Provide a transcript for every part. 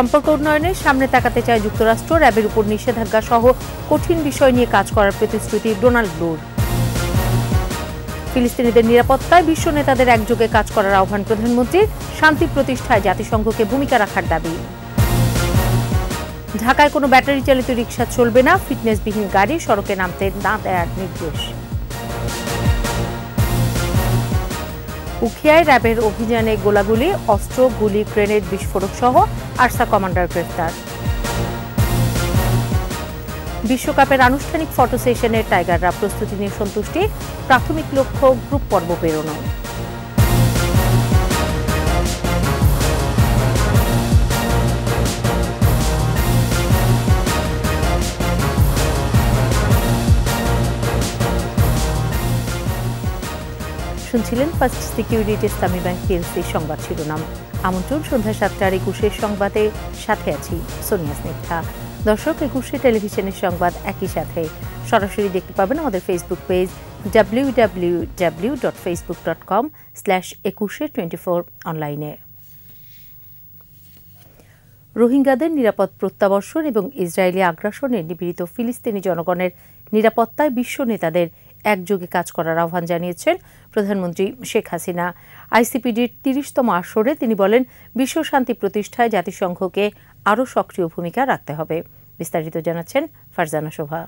সম্পর্ক উন্নয়নে সামনে তাকাতে চায় যুক্তরাষ্ট্র। র্যাবের উপর নিষেধাজ্ঞা সহ কঠিন বিষয় নিয়ে কাজ করার প্রতিশ্রুতি ডোনাল্ড ব্লুর। ফিলিস্তিনিদের নিরাপত্তায় বিশ্ব নেতাদের একযোগে কাজ করার আহ্বান প্রধানমন্ত্রীর। শান্তি প্রতিষ্ঠায় জাতিসংঘকে ভূমিকা রাখার দাবি। ঢাকায় কোনো ব্যাটারি চালিত রিকশা চলবে না, ফিটনেসবিহীন গাড়ি সড়কে নামতে না দেওয়ার নির্দেশ। উখিয়ায় র্যাবের অভিযানে গোলাগুলি, অস্ত্র, গুলি, গ্রেনেড বিস্ফোরক সহ আরসা কমান্ডার গ্রেফতার। বিশ্বকাপের আনুষ্ঠানিক ফটো সেশনের টাইগাররা প্রস্তুতি নিয়ে সন্তুষ্টি। প্রাথমিক লক্ষ্য গ্রুপ পর্ব পেরোনো। শুনছিলেন ফার্স্ট সিকিউরিটি ইসলামী ব্যাংক পিএলসি সংবাদ শিরোনাম। আমন্ত্রণ সন্ধ্যা 7টার 21 সংবাদে, সাথে আছি সোনিয়া স্নিগ্ধা। দর্শক, 21 টেলিভিশনের সংবাদ একই সাথে সরাসরি দেখতে পাবেন আমাদের ফেসবুক পেজ www.facebook.com/2124 অনলাইনে। রোহিঙ্গাদের নিরাপদ প্রত্যাবর্ষণ এবং ইসরায়েলি আগ্রাসনে নিপীড়িত ফিলিস্তিনি জনগণের নিরাপত্তায় বিশ্ব নেতাদের একযোগে কাজ করার আহ্বান জানিয়েছেন প্রধানমন্ত্রী শেখ হাসিনা। আইসিপিডির 30তম আসরে তিনি বলেন, বিশ্ব শান্তি প্রতিষ্ঠায় জাতিসংঘকে আরও সক্রিয় ভূমিকা রাখতে হবে। বিস্তারিত জানাচ্ছেন ফারজানা শোভা।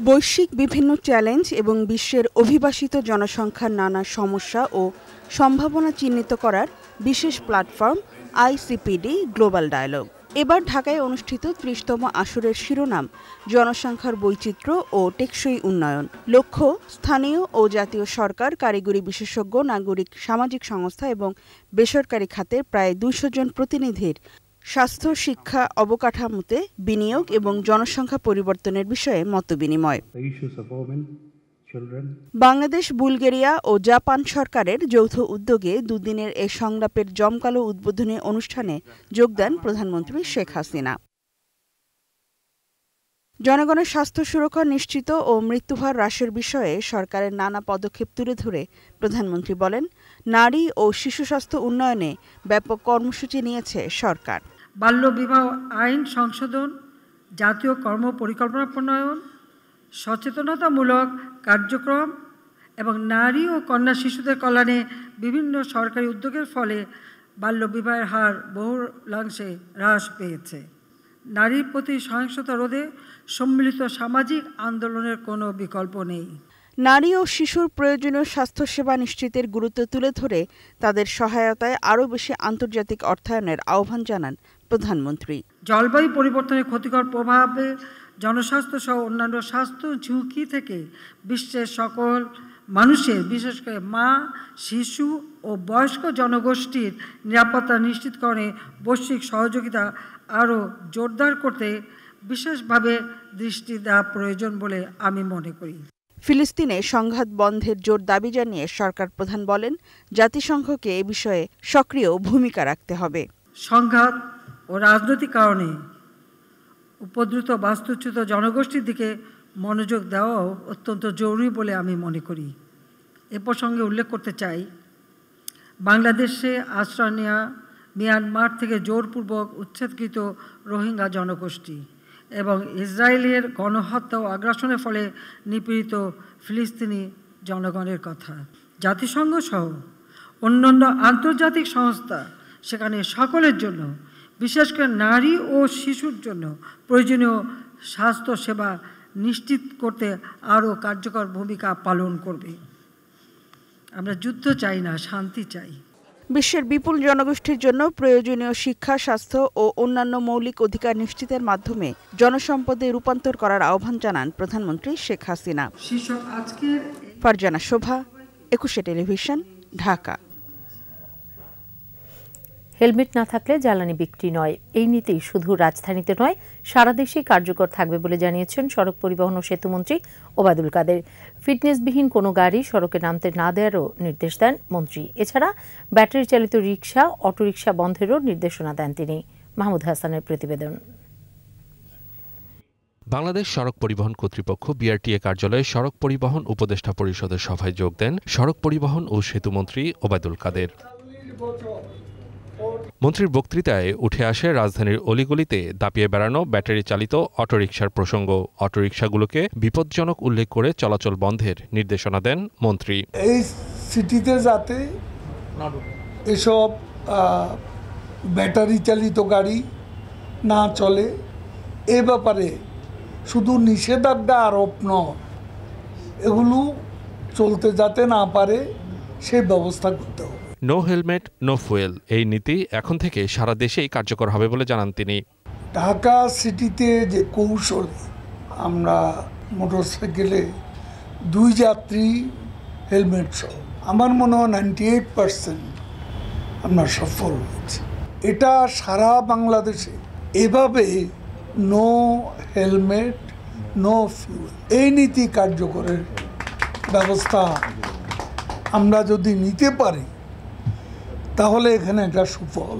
বৈশ্বিক বিভিন্ন চ্যালেঞ্জ এবং বিশ্বের অভিবাসিত জনসংখ্যার নানা সমস্যা ও সম্ভাবনা চিহ্নিত করার বিশেষ প্ল্যাটফর্ম আইসিপিডি গ্লোবাল ডায়ালগ। এবার ঢাকায় অনুষ্ঠিত 30তম আসরের শিরোনাম জনসংখ্যার বৈচিত্র্য ও টেকসই উন্নয়ন। লক্ষ্য স্থানীয় ও জাতীয় সরকার, কারিগরি বিশেষজ্ঞ, নাগরিক সামাজিক সংস্থা এবং বেসরকারি খাতের প্রায় 200 জন প্রতিনিধির স্বাস্থ্য, শিক্ষা, অবকাঠামোতে বিনিয়োগ এবং জনসংখ্যা পরিবর্তনের বিষয়ে মতবিনিময়। বাংলাদেশ, বুলগেরিয়া ও জাপান সরকারের যৌথ উদ্যোগে দুদিনের এ সংলাপের জমকালো উদ্বোধনী অনুষ্ঠানে যোগ দেন প্রধানমন্ত্রী শেখ হাসিনা। জনগণের স্বাস্থ্য সুরক্ষা নিশ্চিত ও মৃত্যুহার হ্রাসের বিষয়ে সরকারের নানা পদক্ষেপ তুলে ধরে প্রধানমন্ত্রী বলেন, নারী ও শিশু স্বাস্থ্য উন্নয়নে ব্যাপক কর্মসূচি নিয়েছে সরকার। বাল্যবিবাহ আইন সংশোধন, জাতীয় কর্ম পরিকল্পনা প্রণয়ন, সচেতনতামূলক কার্যক্রম এবং নারী ও কন্যা শিশুদের কল্যাণে বিভিন্ন সরকারি উদ্যোগের ফলে বাল্যবিবাহের হার বহুলাংশে হ্রাস পেয়েছে। নারীর প্রতি সহিংসতা রোধে সম্মিলিত সামাজিক আন্দোলনের কোনো বিকল্প নেই। নারী ও শিশুর প্রয়োজনীয় স্বাস্থ্যসেবা নিশ্চিতের গুরুত্ব তুলে ধরে তাদের সহায়তায় আরও বেশি আন্তর্জাতিক অর্থায়নের আহ্বান জানান প্রধানমন্ত্রী। জলবায়ু পরিবর্তনের ক্ষতিকর প্রভাবে জনস্বাস্থ্য সহ অন্যান্য স্বাস্থ্য ঝুঁকি থেকে বিশ্বের সকল মানুষের, বিশেষ করে মা, শিশু ও বয়স্ক জনগোষ্ঠীর নিরাপত্তা নিশ্চিতকরণে বৈশ্বিক সহযোগিতা আরও জোরদার করতে বিশেষভাবে দৃষ্টি দেওয়া প্রয়োজন বলে আমি মনে করি। ফিলিস্তিনে সংঘাত বন্ধের জোর দাবি জানিয়ে সরকার প্রধান বলেন, জাতিসংঘকে এ বিষয়ে সক্রিয় ভূমিকা রাখতে হবে। সংঘাত ও রাজনৈতিক কারণে উপদ্রুত বাস্তুচ্যুত জনগোষ্ঠীর দিকে মনোযোগ দেওয়াও অত্যন্ত জরুরি বলে আমি মনে করি। এ প্রসঙ্গে উল্লেখ করতে চাই, বাংলাদেশে আশ্রয় নেওয়া মিয়ানমার থেকে জোরপূর্বক উচ্ছেদকৃত রোহিঙ্গা জনগোষ্ঠী এবং ইসরায়েলের গণহত্যা ও আগ্রাসনের ফলে নিপীড়িত ফিলিস্তিনি জনগণের কথা। জাতিসংঘ সহ অন্যান্য আন্তর্জাতিক সংস্থা সেখানে সকলের জন্য, বিশেষ করে নারী ও শিশুর জন্য প্রয়োজনীয় স্বাস্থ্য সেবা নিশ্চিত করতে আরও কার্যকর ভূমিকা পালন করবে। আমরা যুদ্ধ চাই না, শান্তি চাই। বিশ্বের বিপুল জনগোষ্ঠীর জন্য প্রয়োজনীয় শিক্ষা, স্বাস্থ্য ও অন্যান্য মৌলিক অধিকার নিশ্চিতের মাধ্যমে জনসম্পদে রূপান্তর করার আহ্বান জানান প্রধানমন্ত্রী শেখ হাসিনা। ফারজানা শোভা, 21 টেলিভিশন, ঢাকা। হেলমেট না থাকলে জ্বালানি বিক্রি নয়, এই নীতি শুধু রাজধানীতে নয় সারা দেশেই কার্যকর থাকবে বলে জানিয়েছেন সড়ক পরিবহন ও সেতুমন্ত্রী ওবায়দুল কাদের। ফিটনেসবিহীন কোনো গাড়ি সড়কে নামতে না দেওয়ারও নির্দেশ দেন মন্ত্রী। এছাড়া ব্যাটারি চালিত রিকশা, অটোরিকশা বন্ধেরও নির্দেশনা দেন তিনি। মাহমুদ হাসানের প্রতিবেদন। বাংলাদেশ সড়ক পরিবহন কর্তৃপক্ষ বিআরটিএ কার্যালয়ে সড়ক পরিবহন উপদেষ্টা পরিষদের সভায় যোগ দেন সড়ক পরিবহন ও সেতুমন্ত্রী ওবায়দুল কাদের। মন্ত্রীর বক্তৃতায় উঠে আসে রাজধানীর অলিগলিতে দাপিয়ে বেড়ানো ব্যাটারি চালিত অটোরিকশার প্রসঙ্গ। অটোরিকশাগুলোকে বিপজ্জনক উল্লেখ করে চলাচল বন্ধের নির্দেশনা দেন মন্ত্রী। এই সিটিতে যাতে এসব ব্যাটারি চালিত গাড়ি না চলে, এ ব্যাপারে শুধু নিষেধাজ্ঞা আরোপ নয়, এগুলো চলতে যাতে না পারে সেই ব্যবস্থা করতে হবে। নো হেলমেট নো ফুয়েল এই নীতি এখন থেকে সারা দেশেই কার্যকর হবে বলে জানান তিনি। ঢাকা সিটিতে যে কৌশলে আমরা মোটরসাইকেলে 2 যাত্রী হেলমেট সহ, আমার মনে হয় 98% আমরা সফল হয়েছি। এটা সারা বাংলাদেশে এভাবে নো হেলমেট নো ফিউল এই নীতি কার্যকরের ব্যবস্থা আমরা যদি নিতে পারি তাহলে এখানে একটা সুফল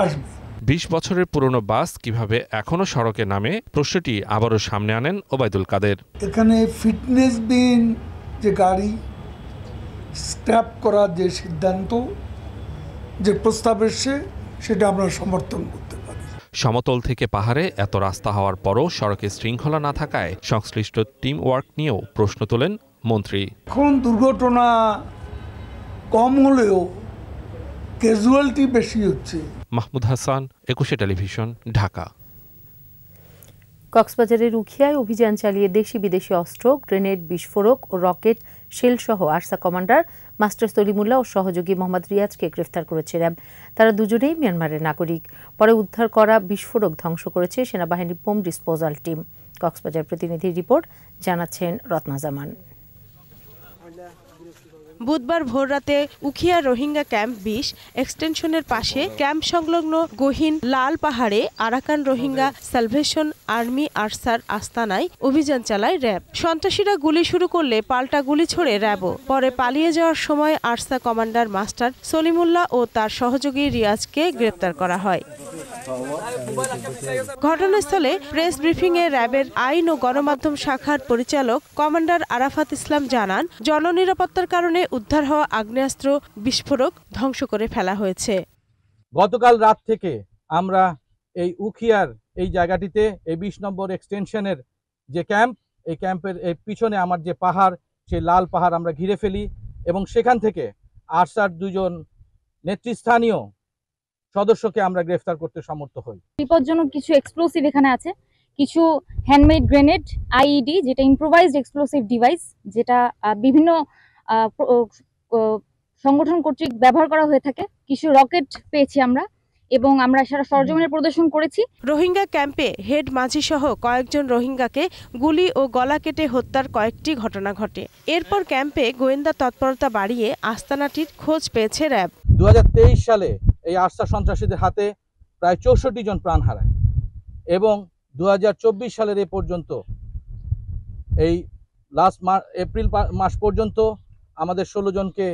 আসবে। 20 বছরের পুরনো বাস কিভাবে এখনো সড়কে নামে প্রশ্নটি আবারও সামনে আনেন ওবায়দুল কাদের। এখানে ফিটনেস বিহীন যে গাড়ি স্ক্র্যাপ করার যে সিদ্ধান্ত, যে প্রস্তাব এসছে, সেটা আমরা সমর্থন করতে পারি। সমতল থেকে পাহাড়ে এত রাস্তা হওয়ার পরও সড়কে শৃঙ্খলা না থাকায় সংশ্লিষ্ট টিম ওয়ার্ক নিয়েও প্রশ্ন তোলেন মন্ত্রী। এখন দুর্ঘটনা কম হলেও ক্যাজুয়ালিটি বেশি হচ্ছে। মাহমুদ হাসান, 21 টেলিভিশন, ঢাকা। কক্সবাজারের উখিয়ায় অভিযান চালিয়ে দেশি বিদেশি অস্ত্র, গ্রেনেড, বিস্ফোরক ও রকেট শেল সহ আরসা কমান্ডার মাস্টার সলিমুল্লাহ ও সহযোগী মোহাম্মদ রিয়াজকে গ্রেফতার করেছে র্যাব। তারা দুজনেই মিয়ানমারের নাগরিক। পরে উদ্ধার করা বিস্ফোরক ধ্বংস করেছে সেনাবাহিনীর বোম ডিসপোজাল টিম। কক্সবাজার প্রতিনিধির রিপোর্ট, জানাচ্ছেন রত্না জামান। বুধবার ভোররাতে উখিয়া রোহিঙ্গা ক্যাম্প 20 এক্সটেনশনের পাশে ক্যাম্প সংলগ্ন গহীন লাল পাহাড়ে আরাকান রোহিঙ্গা সালভেশন আর্মি আরসার আস্তানায় অভিযান চালায় র্যাব। সন্ত্রাসীরা গুলি শুরু করলে পাল্টা গুলি ছোড়ে র্যাবও। পরে পালিয়ে যাওয়ার সময় আরসা কমান্ডার মাস্টার সলিমুল্লাহ ও তার সহযোগী রিয়াজকে গ্রেপ্তার করা হয়। ঘটনাস্থলে প্রেস ব্রিফিংয়ে র্যাবের আইন ও গণমাধ্যম শাখার পরিচালক কমান্ডার আরাফাত ইসলাম জানান, জননিরাপত্তার কারণে উদ্ধার হওয়া আগ্নেয়াস্ত্র বিস্ফোরক ধ্বংস করে ফেলা হয়েছে। গতকাল রাত থেকে আমরা এই উখিয়ার এই জায়গাটিতে এই 20 নম্বর এক্সটেনশনের যে ক্যাম্প, এই ক্যাম্পের এই পিছনে আমার যে পাহাড়, সেই লাল পাহাড় আমরা ঘিরে ফেলি এবং সেখান থেকে আরসার 2জন নেতৃস্থানীয় সদস্যকে আমরা গ্রেফতার করতে সমর্থ হই। বিপজ্জনক কিছু এক্সপ্লোসিভ এখানে আছে, কিছু হ্যান্ডমেড গ্রেনেড, আইইডি যেটা ইম্প্রোভাইজড এক্সপ্লোসিভ ডিভাইস, যেটা বিভিন্ন সংগঠন কর্তৃক ব্যবহার করা হয়ে থাকে, কিছু রকেট পেয়েছি আমরা এবং আমরা সেটা সরজমিনে প্রদর্শন করেছি। রোহিঙ্গা ক্যাম্পে হেড মাঝি সহ কয়েকজন রোহিঙ্গাকে গুলি ও গলা কেটে হত্যার কয়েকটি ঘটনা ঘটে। এরপর ক্যাম্পে গোয়েন্দা তৎপরতা বাড়িয়ে আস্তানাটির খোঁজ পেয়েছে র্যাব। 2023 সালে এই আরসা সন্ত্রাসীদের হাতে প্রায় 64 জন প্রাণ হারায় এবং 2024 সালের এ পর্যন্ত এই এপ্রিল মাস পর্যন্ত আমাদের 16 জনকে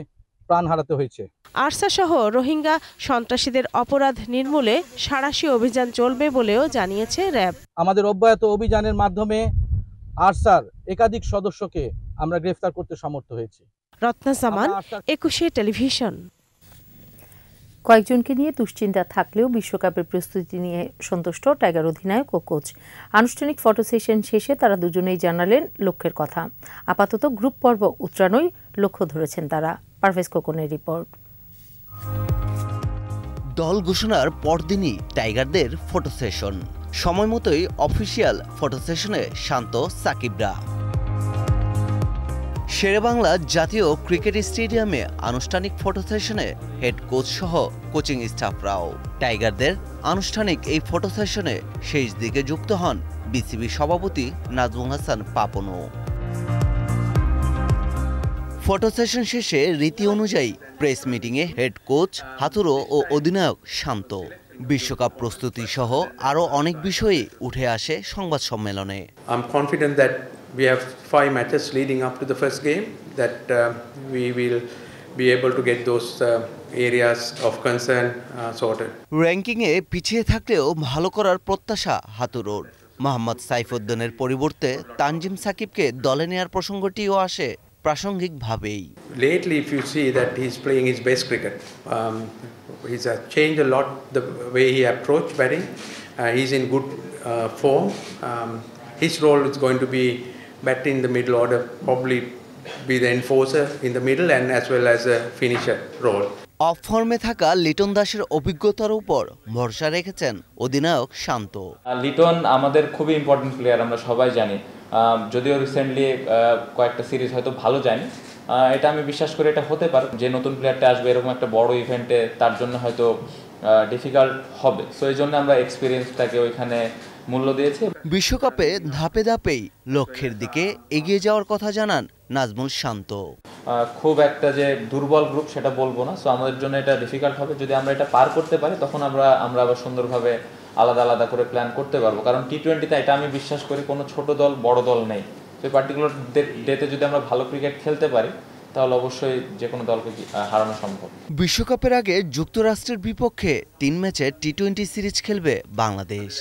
প্রাণ হারাতে হয়েছে। আরসা সহ রোহিঙ্গা সন্ত্রাসীদের অপরাধ নির্মূলে সাঁড়াশি অভিযান চলবে বলেও জানিয়েছে র্যাব। আমাদের অব্যাহত অভিযানের মাধ্যমে আরসার একাধিক সদস্যকে আমরা গ্রেফতার করতে সমর্থ হয়েছি। রত্না জামান, 21 টেলিভিশন। কয়েকজনকে নিয়ে দুশ্চিন্তা থাকলেও বিশ্বকাপের প্রস্তুতি নিয়ে সন্তুষ্ট টাইগার অধিনায়ক ও কোচ। আনুষ্ঠানিক ফটো সেশন শেষে তারা দুজনেই জানালেন লক্ষ্যের কথা। আপাতত গ্রুপ পর্ব উতরানোই লক্ষ্য ধরেছেন তারা। পারভেজ খোকনের রিপোর্ট। দল ঘোষণার পরদিনই টাইগারদের ফটো সেশন। সময় মতোই অফিসিয়াল ফটো সেশনে শান্ত সাকিবরা। শেরেবাংলা জাতীয় ক্রিকেট স্টেডিয়ামে আনুষ্ঠানিক ফটো সেশনে হেড কোচ সহ কোচিং স্টাফরাও। টাইগারদের আনুষ্ঠানিক এই ফটো সেশনে শেষ দিকে যুক্ত হন বিসিবি সভাপতি নাজমুল হাসান পাপনও। ফটো সেশন শেষে রীতি অনুযায়ী প্রেস মিটিংয়ে হেড কোচ হাতুরো ও অধিনায়ক শান্ত। বিশ্বকাপ প্রস্তুতি সহ আরও অনেক বিষয়ই উঠে আসে সংবাদ সম্মেলনে। We have 5 matches leading up to the first game that we will be able to get those areas of concern sorted. র্যাঙ্কিংয়ে পিছিয়ে থাকলেও ভালো করার প্রত্যাশা হাতুরোর। মোহাম্মদ সাইফুদ্দিনের পরিবর্তে তানজিম সাকিবকে দলে নেয়ার প্রসঙ্গটিও আসে প্রাসঙ্গিকভাবেই। Lately, if you see that he's playing his best cricket, He's changed a lot the way he approached batting. He's in good form. His role is going to be batting in the middle order, probably be the enforcer in the middle and as well as a finisher role. Of ফর্মে থাকা লিটন দাসের অভিজ্ঞতার উপর ভরসা রেখেছেন অধিনায়ক শান্ত। লিটন আমাদের খুবই ইম্পর্টেন্ট প্লেয়ার, আমরা সবাই জানি। যদিও রিসেন্টলি কয়েকটা সিরিজ হয়তো ভালো যায়নি, এটা আমি বিশ্বাস করি এটা হতে পারে যে নতুন প্লেয়ারটা আসবে এরকম একটা বড় ইভেন্টে তার জন্য হয়তো ডিফিকাল্ট হবে। সো এই জন্য আমরা এক্সপিরিয়েন্সটাকে ওইখানে মূল্য দিয়েছি। বিশ্বকাপে ধাপে ধাপেই লক্ষ্যের দিকে এগিয়ে যাওয়ার কথা জানান নাজমুল শান্ত। খুব একটা যে দুর্বল গ্রুপ সেটা বলবো না, সো আমাদের জন্য এটা ডিফিকাল্ট হবে। যদি আমরা এটা পার করতে পারি তখন আমরা আবার সুন্দরভাবে আলাদা আলাদা করে প্ল্যান করতে পারবো, কারণ টি-20তে এটা আমি বিশ্বাস করি কোনো ছোট দল বড় দল নেই। তো এই পার্টিকুলার ডেতে যদি আমরা ভালো ক্রিকেট খেলতে পারি তাহলে অবশ্যই যে কোনো দলকে হারানো সম্ভব। বিশ্বকাপের আগে যুক্তরাষ্ট্রের বিপক্ষে 3 ম্যাচের টি-20 সিরিজ খেলবে বাংলাদেশ।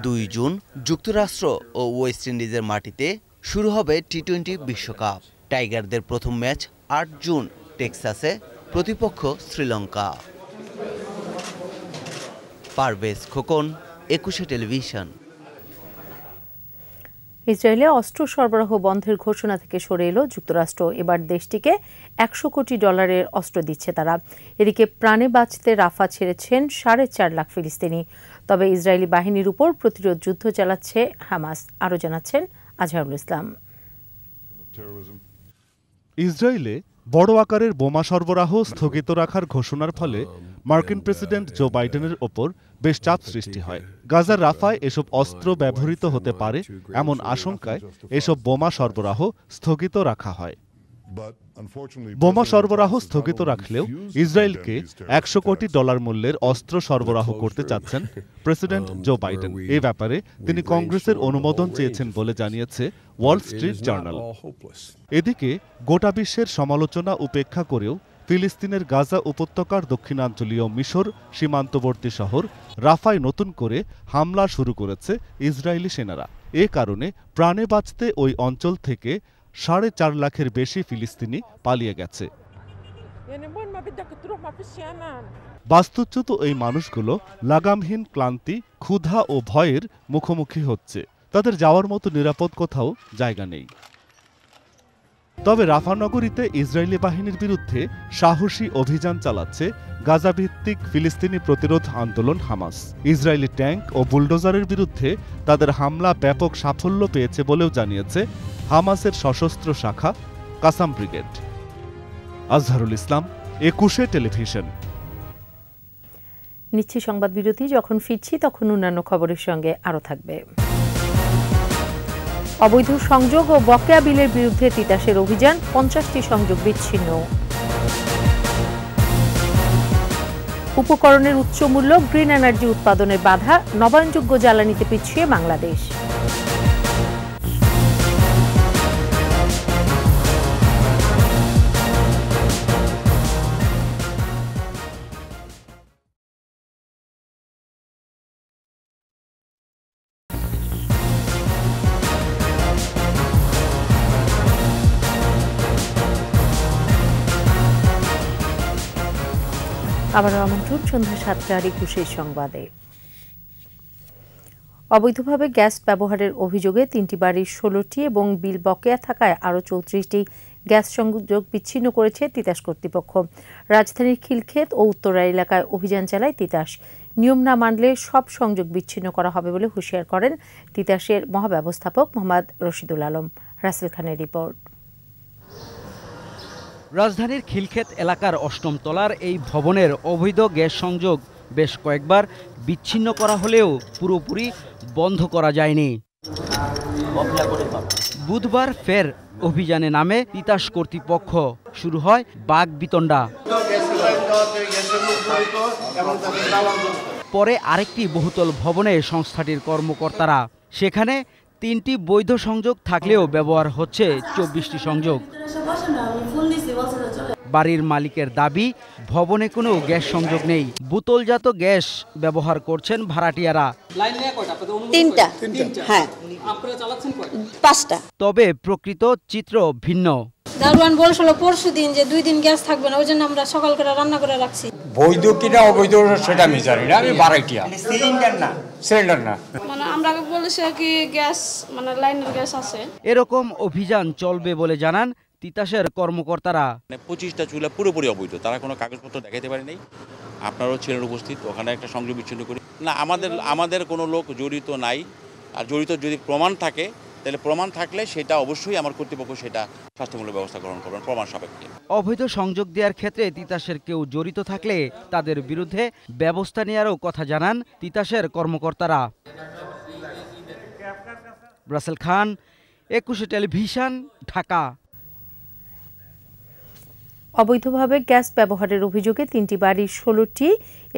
2 জুন যুক্তরাষ্ট্র ও ওয়েস্ট ইন্ডিজের মাটিতে শুরু হবে টি-20 বিশ্বকাপ। টাইগারদের প্রথম ম্যাচ 8 জুন টেক্সাসে, প্রতিপক্ষ শ্রীলঙ্কা। পারভেজ খোকন, 21 টেলিভিশন। ইসরায়েলে অস্ত্র সরবরাহ বন্ধের ঘোষণা থেকে সরে এলো যুক্তরাষ্ট্র। এবার দেশটিকে $100 কোটি অস্ত্র দিচ্ছে তারা। এদিকে প্রাণে বাঁচতে রাফা ছেড়েছেন 4.5 লাখ ফিলিস্তিনি। তবে ইসরায়েলি বাহিনীর উপর প্রতিরোধ যুদ্ধ চালাচ্ছে হামাস। আরও জানাচ্ছেন আজহারুল ইসলাম। ইসরায়েলে বড় আকারের বোমা সরবরাহ স্থগিত রাখার ঘোষণার ফলে মার্কিন প্রেসিডেন্ট জো বাইডেনের ওপর বেশ চাপ সৃষ্টি হয়। গাজার রাফায় এসব অস্ত্র ব্যবহৃত হতে পারে এমন আশঙ্কায় এসব বোমা সরবরাহ স্থগিত রাখা হয়। বোমা সরবরাহ স্থগিত রাখলেও ইসরায়েলকে $100 কোটি মূল্যের অস্ত্র সরবরাহ করতে চাচ্ছেন প্রেসিডেন্ট জো বাইডেন। এ ব্যাপারে তিনি কংগ্রেসের অনুমোদন চেয়েছেন বলে জানিয়েছে ওয়াল স্ট্রিট জার্নাল। এদিকে গোটা বিশ্বের সমালোচনা উপেক্ষা করেও ফিলিস্তিনের গাজা উপত্যকার দক্ষিণাঞ্চলীয় মিশর সীমান্তবর্তী শহর রাফায় নতুন করে হামলা শুরু করেছে ইসরায়েলি সেনারা। এ কারণে প্রাণে বাঁচতে ওই অঞ্চল থেকে 4.5 লাখের বেশি ফিলিস্তিনি পালিয়ে গেছে। বাস্তুচ্যুত এই মানুষগুলো লাগামহীন ক্লান্তি, ক্ষুধা ও ভয়ের মুখোমুখি হচ্ছে। তাদের যাওয়ার মতো নিরাপদ কোথাও জায়গা নেই। তবে রাফা নগরীতে ইসরায়েলি বাহিনীর বিরুদ্ধে সাহসী অভিযান চালাচ্ছে গাজা ভিত্তিক ফিলিস্তিনি প্রতিরোধ আন্দোলন হামাস। ইসরায়েলি ট্যাঙ্ক ও বুলডোজারের বিরুদ্ধে তাদের হামলা ব্যাপক সাফল্য পেয়েছে বলেও জানিয়েছে হামাসের সশস্ত্র শাখা কাসাম ব্রিগেড। আজহারুল ইসলাম, 21 টেলিভিশন। নিচ্ছি সংবাদ বিরতি। যখন ফিরছি তখন অন্যান্য খবরের সঙ্গে আরও থাকবে। অবৈধ সংযোগ ও বকেয়া বিলের বিরুদ্ধে তিতাসের অভিযান, 50টি সংযোগ বিচ্ছিন্ন। উপকরণের উচ্চ মূল্য, গ্রিন এনার্জি উৎপাদনের বাধা, নবায়নযোগ্য জ্বালানিতে পিছিয়ে বাংলাদেশ। আবারও আমন্ত্রণ সন্ধ্যা 7:21 সংবাদে। অবৈধভাবে গ্যাস ব্যবহারের অভিযোগে 3টি বাড়ির 16টি এবং বিল বকেয়া থাকায় আরও 34টি গ্যাস সংযোগ বিচ্ছিন্ন করেছে তিতাস কর্তৃপক্ষ। রাজধানীর খিলক্ষেত ও উত্তরা এলাকায় অভিযান চালায় তিতাস। নিয়ম না মানলে সব সংযোগ বিচ্ছিন্ন করা হবে বলে হুঁশিয়ার করেন তিতাসের মহাব্যবস্থাপক মোহাম্মদ রশিদুল আলম। রাসেল খানের রিপোর্ট। রাজধানীর খিলক্ষেত এলাকার 8ম তলার এই ভবনের অবৈধ গ্যাস সংযোগ বেশ কয়েকবার বিচ্ছিন্ন করা হলেও পুরোপুরি বন্ধ করা যায়নি। বুধবার ফের অভিযানে নামে তিতাস কর্তৃপক্ষ। শুরু হয় বাকবিতণ্ডা। পরে আরেকটি বহুতল ভবনে সংস্থাটির কর্মকর্তারা। সেখানে 3টি বৈধ সংযোগ থাকলেও ব্যবহার হচ্ছে 24টি সংযোগ। বাড়ির মালিকের দাবি, ভবনে কোনো গ্যাস সংযোগ নেই। বোতলজাত গ্যাস ব্যবহার করছেন ভাড়াটিয়ারা। তিনটা, হ্যাঁ, 5টা। তবে প্রকৃত চিত্র ভিন্ন। দারোয়ান বলছিল পরশু দিন যে 2 দিন গ্যাস থাকবে না, ওই জন্য আমরা সকাল করে রান্না করে রাখছি। বৈধ কিনা অবৈধ সেটা আমি জানি না, আমি বারাইটিয়া সিলিন্ডার না মানে আমরা বলেছি কি গ্যাস মানে লাইনের গ্যাস আছে। এরকম অভিযান চলবে বলে জানান তিতাসের কর্মকর্তারা। 25টা চুলা পুরোপুরি অবৈধ, তারা কোনো কাগজপত্র দেখাতে পারে নাই। আপনারাও ছিলেন উপস্থিত, ওখানে একটা সংযোগ বিচ্ছিন্ন করি না। আমাদের কোনো লোক জড়িত নাই, আর জড়িত যদি প্রমাণ থাকে তাহলে প্রমাণ থাকলে সেটা অবশ্যই আমার কর্তৃপক্ষ সেটা শাস্তিমূলক ব্যবস্থা গ্রহণ করবেন প্রমাণ সাপেক্ষে। অবৈধ সংযোগ দেওয়ার ক্ষেত্রে তিতাসের কেউ জড়িত থাকলে তাদের বিরুদ্ধে ব্যবস্থা নেওয়ারও কথা জানান তিতাসের কর্মকর্তারা। রাসেল খান, 21 টেলিভিশন, ঢাকা। অবৈধভাবে গ্যাস ব্যবহারের অভিযোগে 3টি বাড়ির 16টি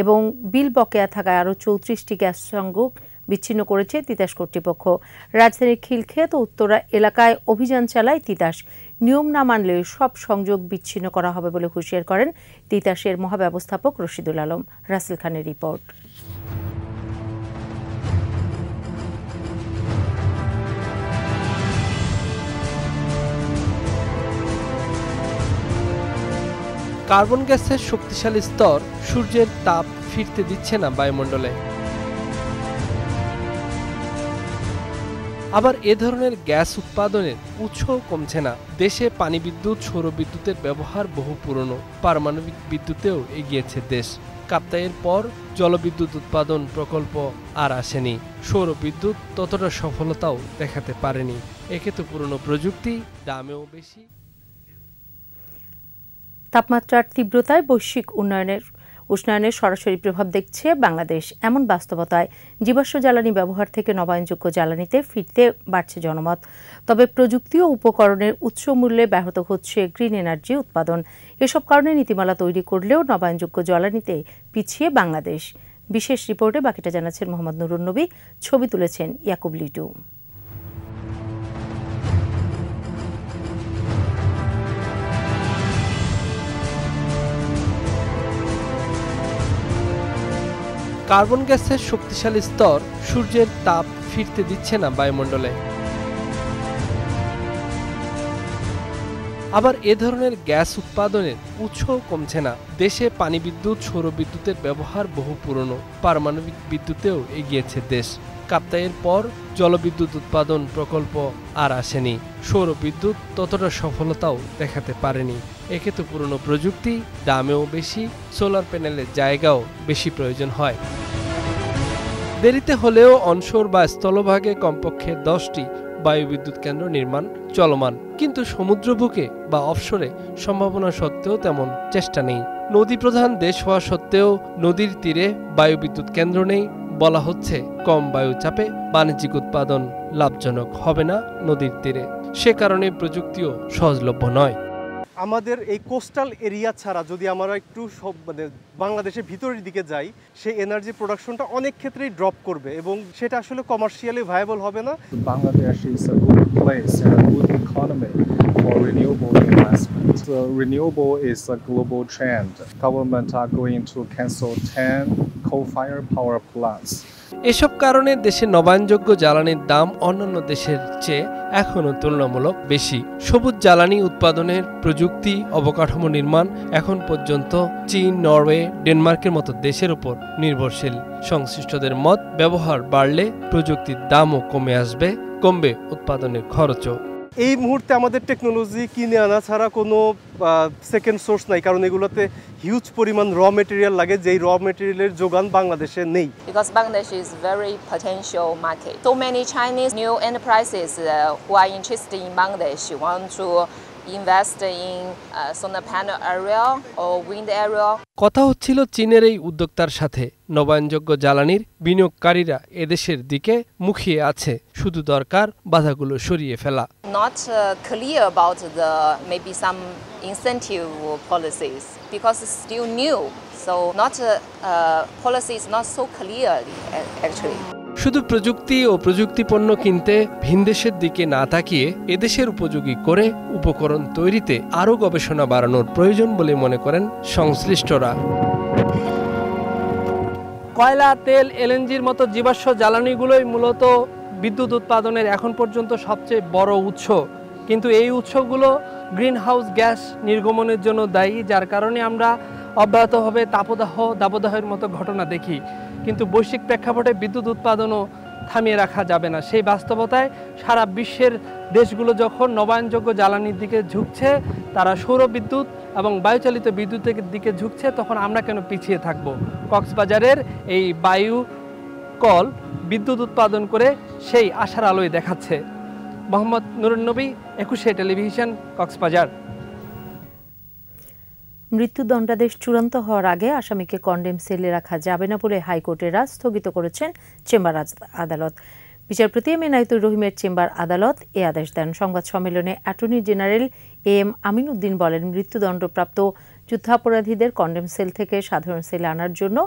এবং বিল বকেয়া থাকায় আরও 34টি গ্যাস সংযোগ বিচ্ছিন্ন করেছে তিতাস কর্তৃপক্ষ। রাজধানীর খিলক্ষেত ও উত্তরা এলাকায় অভিযান চালায় তিতাস। নিয়ম না মানলে সব সংযোগ বিচ্ছিন্ন করা হবে বলে হুঁশিয়ার করেন তিতাসের মহাব্যবস্থাপক রশিদুল আলম। রাসেল খানের রিপোর্ট। কার্বন গ্যাসের শক্তিশালী স্তর সূর্যের তাপ ফিরতে দিচ্ছে না বায়ুমণ্ডলে। আবার এ ধরনের গ্যাস উৎপাদনের উৎসও কমছে না। দেশে পানি বিদ্যুৎ, সৌর বিদ্যুতের ব্যবহার বহু পুরনো। পারমাণবিক বিদ্যুতেও এগিয়েছে দেশ। কাপ্তাইয়ের পর জলবিদ্যুৎ উৎপাদন প্রকল্প আর আসেনি। সৌর বিদ্যুৎ ততটা সফলতাও দেখাতে পারেনি। একে তো পুরনো প্রযুক্তি, দামেও বেশি। তাপমাত্রার তীব্রতায় বৈশ্বিক উষ্ণায়নের সরাসরি প্রভাব দেখছে বাংলাদেশ। এমন বাস্তবতায় জীবাশ্ম জ্বালানি ব্যবহার থেকে নবায়নযোগ্য জ্বালানিতে ফিরতে বাড়ছে জনমত। তবে প্রযুক্তি ও উপকরণের উচ্চ মূল্যে ব্যাহত হচ্ছে গ্রিন এনার্জি উৎপাদন। এসব কারণে নীতিমালা তৈরি করলেও নবায়নযোগ্য জ্বালানিতে পিছিয়ে বাংলাদেশ। বিশেষ রিপোর্টে বাকিটা জানাচ্ছেন মোহাম্মদ নুরুন নবী, ছবি তুলেছেন ইয়াকুব লিটু। কার্বন গ্যাসের শক্তিশালী স্তর সূর্যের তাপ ফিরতে দিচ্ছে না বায়ুমণ্ডলে। আবার এ ধরনের গ্যাস উৎপাদনের উৎসও কমছে না। দেশে পানি বিদ্যুৎ, সৌর বিদ্যুতের ব্যবহার বহু পুরনো। পারমাণবিক বিদ্যুতেও এগিয়েছে দেশ। কাপ্তাইয়ের পর জলবিদ্যুৎ উৎপাদন প্রকল্প আর আসেনি। সৌর বিদ্যুৎ ততটা সফলতাও দেখাতে পারেনি। একে তো পুরনো প্রযুক্তি, দামেও বেশি। সোলার প্যানেলের জায়গাও বেশি প্রয়োজন হয়। দেরিতে হলেও অনশোর বা স্থলভাগে কমপক্ষে 10টি বায়ুবিদ্যুৎ কেন্দ্র নির্মাণ চলমান। কিন্তু সমুদ্রবুকে বা অফশোরে সম্ভাবনা সত্ত্বেও তেমন চেষ্টা নেই। নদী প্রধান দেশ হওয়া সত্ত্বেও নদীর তীরে বায়ুবিদ্যুৎ কেন্দ্র নেই। বলা হচ্ছে কম বায়ুচাপে বাণিজ্যিক উৎপাদন লাভজনক হবে না নদীর তীরে। সে কারণে প্রযুক্তিও সহজলভ্য নয়। আমাদের এই কোস্টাল এরিয়া ছাড়া যদি আমরা একটু বাংলাদেশের ভিতরের দিকে যাই, সেই এনার্জি প্রোডাকশনটা অনেক ক্ষেত্রেই ড্রপ করবে এবং সেটা আসলে কমার্শিয়ালি ভায়াবল হবে না। Bangladesh is a good place and a good economy for renewable investment. Renewable is a global trend. Government are going to cancel 10 coal-fired power plants. এসব কারণে দেশে নবায়নযোগ্য জ্বালানির দাম অন্যান্য দেশের চেয়ে এখনও তুলনামূলক বেশি। সবুজ জ্বালানি উৎপাদনের প্রযুক্তি, অবকাঠামো নির্মাণ এখন পর্যন্ত চীন, নরওয়ে, ডেনমার্কের মতো দেশের উপর নির্ভরশীল। সংশ্লিষ্টদের মত, ব্যবহার বাড়লে প্রযুক্তির দামও কমে আসবে, কমবে উৎপাদনের খরচও। এই মুহূর্তে আমাদের টেকনোলজি কিনে আনা ছাড়া কোনো সেকেন্ড সোর্স নাই, কারণ এগুলোতে হিউজ পরিমাণ র মেটেরিয়াল লাগে, যেই র মেটেরিয়ালের যোগান বাংলাদেশে নেই। Because Bangladesh is very potential market. So many Chinese new enterprises who are interested in Bangladesh want to invest in solar panel area or wind area. কথা হচ্ছিল চীনের এই উদ্যোক্তার সাথে। নবায়নযোগ্য জ্বালানির বিনিয়োগকারীরা এদেশের দিকে মুখিয়ে আছে, শুধু দরকার বাধাগুলো সরিয়ে ফেলা। Not clear about the maybe some incentive policies because it's still new. So not policy is not so clear actually. শুধু প্রযুক্তি ও প্রযুক্তিপণ্য কিনতে ভিনদেশের দিকে না তাকিয়ে এদেশের উপযোগী করে উপকরণ তৈরিতে আরও গবেষণা বাড়ানোর প্রয়োজন বলে মনে করেন সংশ্লিষ্টরা। কয়লা, তেল, এলএনজির মতো জীবাশ্ম জ্বালানিগুলোই মূলত বিদ্যুৎ উৎপাদনের এখন পর্যন্ত সবচেয়ে বড় উৎস। কিন্তু এই উৎসগুলো গ্রিন হাউস গ্যাস নির্গমনের জন্য দায়ী, যার কারণে আমরা অব্যাহতভাবে দাবদাহের মতো ঘটনা দেখি। কিন্তু বৈশ্বিক প্রেক্ষাপটে বিদ্যুৎ উৎপাদনও থামিয়ে রাখা যাবে না। সেই বাস্তবতায় সারা বিশ্বের দেশগুলো যখন নবায়নযোগ্য জ্বালানির দিকে ঝুঁকছে, তারা সৌর বিদ্যুৎ এবং বায়ুচালিত বিদ্যুতের দিকে ঝুঁকছে, তখন আমরা কেন পিছিয়ে থাকব? কক্সবাজারের এই বায়ু কল বিদ্যুৎ উৎপাদন করে সেই আশার আলোয় দেখাচ্ছে। মোহাম্মদ নুরুন নবী, একুশে টেলিভিশন, কক্সবাজার। মৃত্যুদণ্ডাদেশ চূড়ান্ত হওয়ার আগে আসামিকে কন্ডেম সেলে রাখা যাবে না বলে হাইকোর্টের রায় স্থগিত করেছেন চেম্বার আদালত। বিচারপতি এম এনায়েতুর রহিমের চেম্বার আদালত এ আদেশ দেন। সংবাদ সম্মেলনে অ্যাটর্নি জেনারেল এম আমিনউদ্দিন বলেন, মৃত্যুদণ্ডপ্রাপ্ত যুদ্ধাপরাধীদের কন্ডেম সেল থেকে সাধারণ সেলে আনার জন্য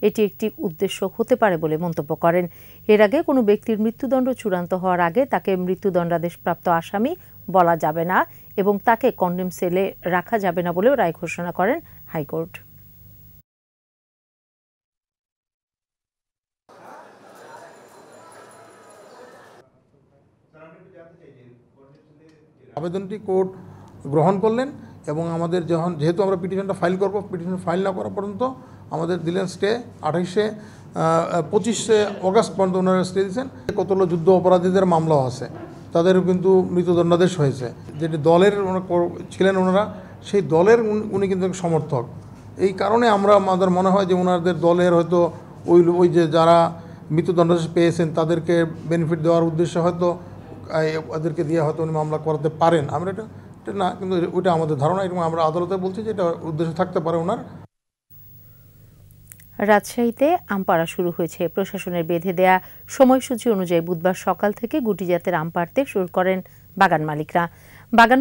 এটি একটি উদ্দেশ্য হতে পারে বলে মন্তব্য করেন। এর আগে কোনো ব্যক্তির মৃত্যুদণ্ড চূড়ান্ত হওয়ার আগে তাকে মৃত্যুদণ্ডাদেশপ্রাপ্ত আসামি বলা যাবে না এবং তাকে কন্ডেম সেলে রাখা যাবে না বলেও রায় ঘোষণা করেন হাইকোর্ট। আবেদনটি কোর্ট গ্রহণ করলেন এবং আমাদের যেহেতু আমরা পিটিশনটা ফাইল করব, পিটিশন ফাইল না করা পর্যন্ত আমাদের দিলেন স্টে। 25শে অগাস্ট পর্যন্ত ওনারা স্টে দিয়েছেন। কতগুলো যুদ্ধ অপরাধীদের মামলাও আছে, তাদেরও কিন্তু মৃত্যুদণ্ডাদেশ হয়েছে। যেটি দলের ছিলেন ওনারা, সেই দলের উনি কিন্তু সমর্থক। এই কারণে আমাদের মনে হয় যে ওনাদের দলের হয়তো ওই যে যারা মৃত্যুদণ্ডাদেশ পেয়েছেন তাদেরকে বেনিফিট দেওয়ার উদ্দেশ্যে হয়তো ওদেরকে দিয়ে হয়তো উনি মামলা করাতে পারেন। আমরা এটা না, কিন্তু ওইটা আমাদের ধারণা এবং আমরা আদালতে বলছি যে এটা উদ্দেশ্য থাকতে পারে ওনার। রাজশাহীতে আম পাড়া শুরু হয়েছে। প্রশাসনের বেঁধে দেয়া সময়সূচি অনুযায়ী বুধবার সকাল থেকে গুটি জাতের আম পাড়তে শুরু করেন বাগান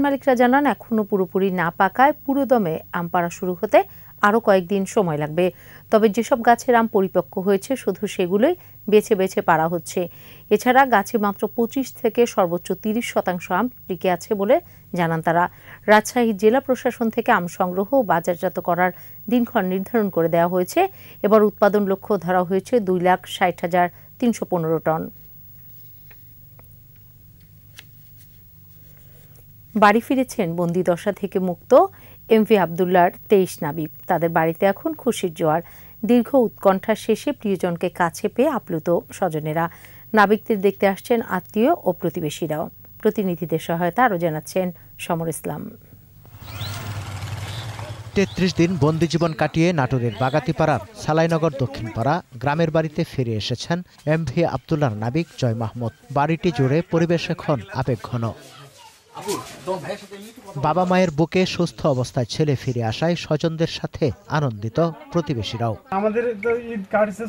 মালিকরা জানান, এখনো পুরোপুরি না পাকায় পুরোদমে আম পাড়া শুরু হতে আরও কয়েকদিন সময় লাগবে। তবে যেসব গাছের আম পরিপক্ক হয়েছে শুধু সেগুলোই বেছে বেছে পাড়া হচ্ছে। এছাড়া গাছে মাত্র 25 থেকে সর্বোচ্চ 30% আম টিকে আছে বলে জানান তারা। রাজশাহী জেলা প্রশাসন থেকে আম সংগ্রহ ও বাজারজাত করার দিনক্ষণ নির্ধারণ করে দেওয়া হয়েছে। এবার উৎপাদন লক্ষ্য ধরা হয়েছে 2,60,315 টন। বাড়ি ফিরেছেন বন্দিদশা থেকে মুক্ত এমভি আবদুল্লাহর 23 নাবিক। তাদের বাড়িতে এখন খুশির জোয়ার। দীর্ঘ উৎকণ্ঠা শেষে প্রিয়জনকে কাছে পেয়ে আপ্লুত স্বজনেরা। নাবিকদের দেখতে আসছেন আত্মীয় ও প্রতিবেশীরাও। প্রতিনিধিদের সহায়তা আরও জানাচ্ছেন সমর ইসলাম। 33 দিন বন্দি জীবন কাটিয়ে নাটোরের বাগাতিপাড়ার সালাইনগর দক্ষিণপাড়া গ্রামের বাড়িতে ফিরে এসেছেন এমভি আবদুল্লাহর নাবিক জয় মাহমুদ। বাড়িটি জুড়ে পরিবেশ এখন আবেগঘন। বাবা মায়ের বুকে সুস্থ অবস্থায় ছেলে ফিরে আসায় স্বজনদের সাথে আনন্দিত প্রতিবেশীরাও। আমাদের ঈদ কাটছে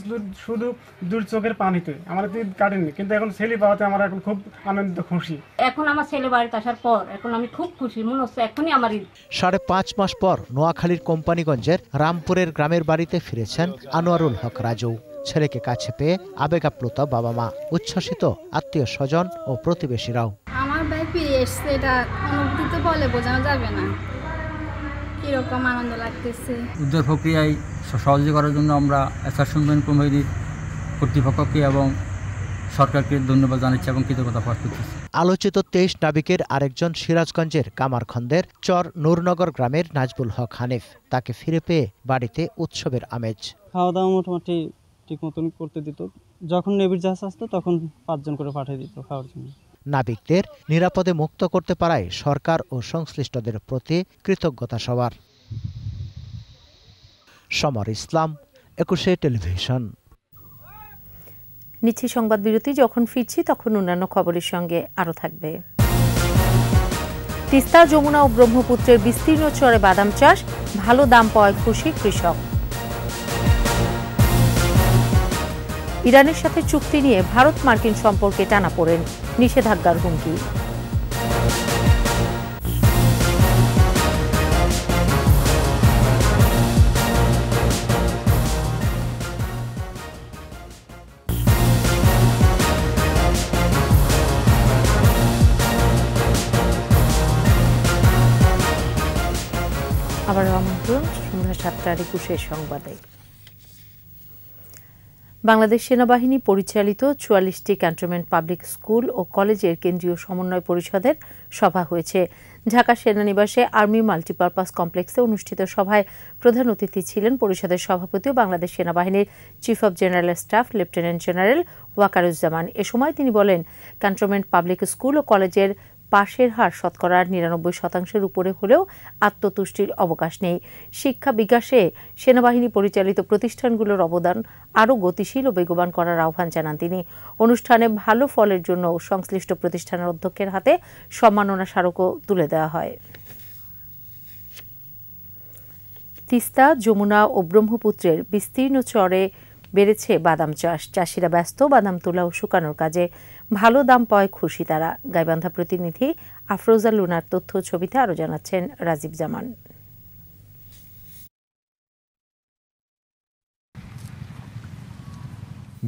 শুধু দূর চোখের পানিতে, আমাদের ঈদ কাটেনি, কিন্তু এখন ছেলে পাওয়াতে আমরা এখন খুব আনন্দিত খুশি। এখন আমার ছেলে বাড়িতে আসার পর এখন আমি খুব খুশি, মনে হচ্ছে এখনই আমার ঈদ। 5.5 মাস পর নোয়াখালীর কোম্পানিগঞ্জের রামপুরের গ্রামের বাড়িতে ফিরেছেন আনোয়ারুল হক রাজু। ছেলেকে কাছে পেয়ে আবেগ আপ্লুত বাবা মা, উচ্ছ্বসিত আত্মীয় স্বজন ও প্রতিবেশীরাও। আমার ভাই ফিরে এসছে, এটা অনুভূতিতে বলে বোঝানো যাবে না কিরকম আনন্দ লাগতেছে। উদ্ধার প্রক্রিয়ায় সহযোগিতা করার জন্য আমরা অ্যাসারশন ব্যাংক কমিটি কর্তৃপক্ষকে এবং সরকারকে ধন্যবাদ জানাচ্ছি এবং কৃতজ্ঞতা প্রকাশ করতেছি। আলোচিত 23 নাবিকের আরেকজন সিরাজগঞ্জের কামারখন্দের চর নূরনগর গ্রামের নাজবুল হক হানিফ। তাকে ফিরে পেয়ে বাড়িতে উৎসবের আমেজ। খাওয়া দাওয়া মোটামুটি ঠিক মতন করতে দিত, যখন নেভির জাহাজ আসতো তখন 5 জন করে পাঠিয়ে দিত খাওয়ার জন্য। নাবিকদের নিরাপদে মুক্ত করতে পারায় সরকার ও সংশ্লিষ্টদের প্রতি কৃতজ্ঞতা সবার। সমর ইসলাম, একুশে টেলিভিশন। নিচ্ছি সংবাদ বিরতি। যখন ফিরছি তখন অন্যান্য খবরের সঙ্গে আরও থাকবে। তিস্তা, যমুনা ও ব্রহ্মপুত্রের বিস্তীর্ণ চরে বাদাম চাষ, ভালো দাম পাওয়ায় খুশি কৃষক। ইরানের সাথে চুক্তি নিয়ে ভারত মার্কিন সম্পর্কে টানাপোড়েন, নিষেধাজ্ঞার হুমকি। আবার আমন্ত্রণ সন্ধ্যা 7:21 সংবাদে। বাংলাদেশ সেনাবাহিনী পরিচালিত ৪৪টি ক্যান্টনমেন্ট পাবলিক স্কুল ও কলেজের কেন্দ্রীয় সমন্বয় পরিষদের সভা হয়েছে। ঢাকা সেনানিবাসে আর্মি মাল্টিপারপাস কমপ্লেক্সে অনুষ্ঠিত সভায় প্রধান অতিথি ছিলেন পরিষদের সভাপতি ও বাংলাদেশ সেনাবাহিনীর chief of general staff lieutenant general Wakeruzzaman. এ সময় তিনি বলেন, ক্যান্টনমেন্ট পাবলিক স্কুল ও কলেজের পাশের হার শতকরা ৯৯% উপরে হলেও আত্মতুষ্টির অবকাশ নেই। শিক্ষা বিকাশে সেনাবাহিনী পরিচালিত প্রতিষ্ঠানগুলোর অবদান আরও গতিশীল ও বেগবান করার আহ্বান জানান তিনি। অনুষ্ঠানে ভালো ফলের জন্য সংশ্লিষ্ট প্রতিষ্ঠানের অধ্যক্ষের হাতে সম্মাননা স্মারকও তুলে দেওয়া হয়। তিস্তা, যমুনা ও ব্রহ্মপুত্রের বিস্তীর্ণ চরে বেড়েছে বাদাম চাষ। চাষিরা ব্যস্ত বাদাম তোলা ও শুকানোর কাজে। ভালো দাম পাওয়ায় খুশি তারা। গাইবান্ধা প্রতিনিধি আফরোজা লুনার তথ্য ছবিতে আরও জানাচ্ছেন রাজীব জামান।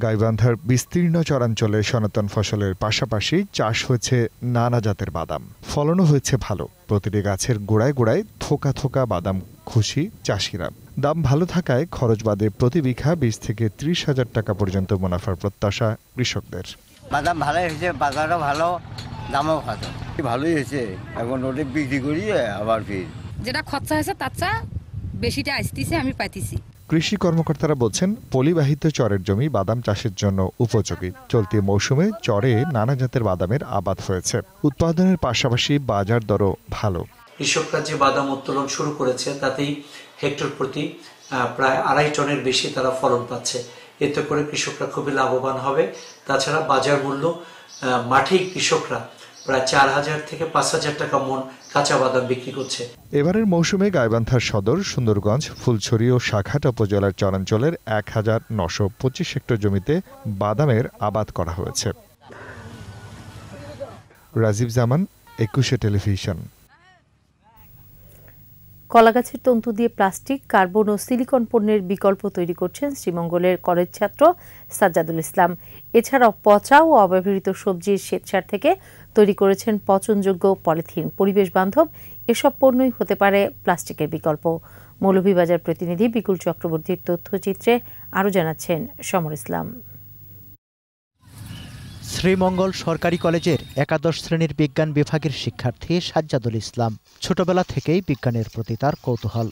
গাইবান্ধার বিস্তীর্ণ চরাঞ্চলে সনাতন ফসলের পাশাপাশি চাষ হয়েছে নানা জাতের বাদাম। ফলনও হয়েছে ভালো। প্রতিটি গাছের গোড়ায় গোড়ায় থোকা থোকা বাদাম খুশি চাষিরা। দাম ভালো থাকায় খরচ বাদে প্রতি বিঘা ২০ থেকে ৩০,০০০ টাকা পর্যন্ত মুনাফার প্রত্যাশা কৃষকদের। বাদাম ভালো হয়েছে, বাজারও ভালো, দামও ভালো, ভালোই হয়েছে। এখন ওটা বিক্রি করি আবার ফির যেটা খরচা হয়েছে তার চা বেশিটা আসতেছে, আমি পাইতেছি। কৃষি কর্মকর্তারা বলছেন, পলিবাহিত চরের জমি বাদাম চাষের জন্য উপযোগী। চলতি মৌসুমে চরে নানা জাতের বাদামের আবাদ হয়েছে। উৎপাদনের পাশাপাশি বাজার দরও ভালো। কৃষকরা যে বাদাম উত্তোলন শুরু করেছে তাতেই হেক্টর প্রতি প্রায় ২.৫ টনের বেশি তারা ফলন পাচ্ছে। এতে করে কৃষকরা খুবই লাভবান হবে। তাছাড়া বাজার মূল্য মাঠেই কৃষকরা প্রায় ৪,০০০ থেকে ৫,০০০ টাকা মন কাঁচা বাদাম বিক্রি করছে। এবারের মৌসুমে গাইবান্ধার সদর, সুন্দরগঞ্জ, ফুলছড়ি ও শাখাট উপজেলার চরাঞ্চলের ১,৯২৫ হেক্টর জমিতে বাদামের আবাদ করা হয়েছে। রাজীব জামান, ২১শে টেলিভিশন। কলাগাছের তন্তু দিয়ে প্লাস্টিক, কার্বন ও সিলিকন পণ্যের বিকল্প তৈরি করছেন শ্রীমঙ্গলের কলেজ ছাত্র সাজ্জাদুল ইসলাম। এছাড়াও পচা ও অব্যবহৃত সবজির শ্বেতসার থেকে তৈরি করেছেন পচনযোগ্য পলিথিন। পরিবেশ বান্ধব এসব পণ্যই হতে পারে প্লাস্টিকের বিকল্প। মৌলভীবাজার প্রতিনিধি বিকুল চক্রবর্তীর তথ্যচিত্রে আরও জানাচ্ছেন সমর ইসলাম। শ্রীমঙ্গল সরকারি কলেজের একাদশ শ্রেণীর বিজ্ঞান বিভাগের শিক্ষার্থী সাজ্জাদুল ইসলাম। ছোটবেলা থেকেই বিজ্ঞানের প্রতি তার কৌতূহল।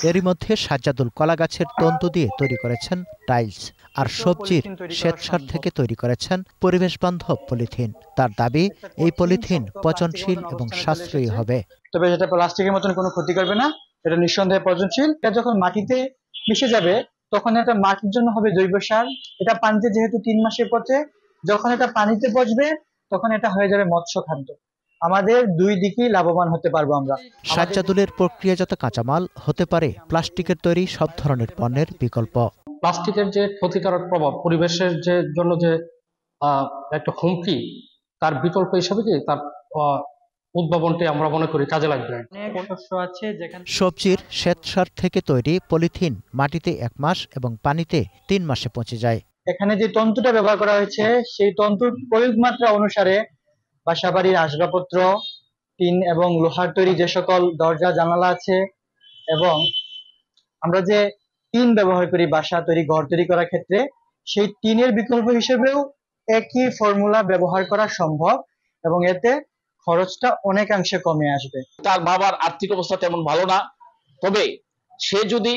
এরই মধ্যে সাজ্জাদুল কলাগাছের তন্তু দিয়ে তৈরি করেছেন টাইলস, আর সবজির শ্বেতসার থেকে তৈরি করেছেন পরিবেশ বান্ধব পলিথিন। তার দাবি, এই পলিথিন পচনশীল এবং সাশ্রয়ী হবে। তবে এটা প্লাস্টিকের মতন কোনো ক্ষতি করবে না, এটা নিঃসন্দেহে পচনশীল। এটা যখন মাটিতে মিশে যাবে তখন এটা মাটির জন্য হবে জৈব সার। এটা পানিতে যেহেতু ৩ মাসে পচে, যখন এটা পানিতে পচবে তখন এটা হয়ে যাবে মৎস্য খাদ্য। আমাদের দুই দিকেই লাভবান হতে পারবো আমরা। সাজ্জাদুলের প্রক্রিয়াজাত কাঁচামাল হতে পারে প্লাস্টিকের তৈরি সব ধরনের পণ্যের বিকল্প। প্লাস্টিকের যে ক্ষতিকারক প্রভাব পরিবেশের যে জন্য যে একটা হুমকি, তার বিকল্প হিসেবে যে তার উদ্ভাবনটি আমরা মনে করি কাজে লাগবে। সবজির শ্বেতসার থেকে তৈরি পলিথিন মাটিতে ১ মাস এবং পানিতে ৩ মাসে পচে যায়। এখানে যে তন্তুটা ব্যবহার করা হয়েছে সেই তন্তুর প্রয়োগ মাত্রা অনুসারে বাসাবাড়ির আসবাবপত্র, টিন এবং লোহার তৈরি যে সকল দরজা জানালা আছে, এবং আমরা যে টিন ব্যবহার করি বাসা তৈরি, ঘর তৈরি করার ক্ষেত্রে, সেই টিনের বিকল্প হিসেবেও একই ফর্মুলা ব্যবহার করা সম্ভব এবং এতে খরচটা অনেকাংশে কমে আসবে। তার বাবার আর্থিক অবস্থা তেমন ভালো না, তবে সে যদি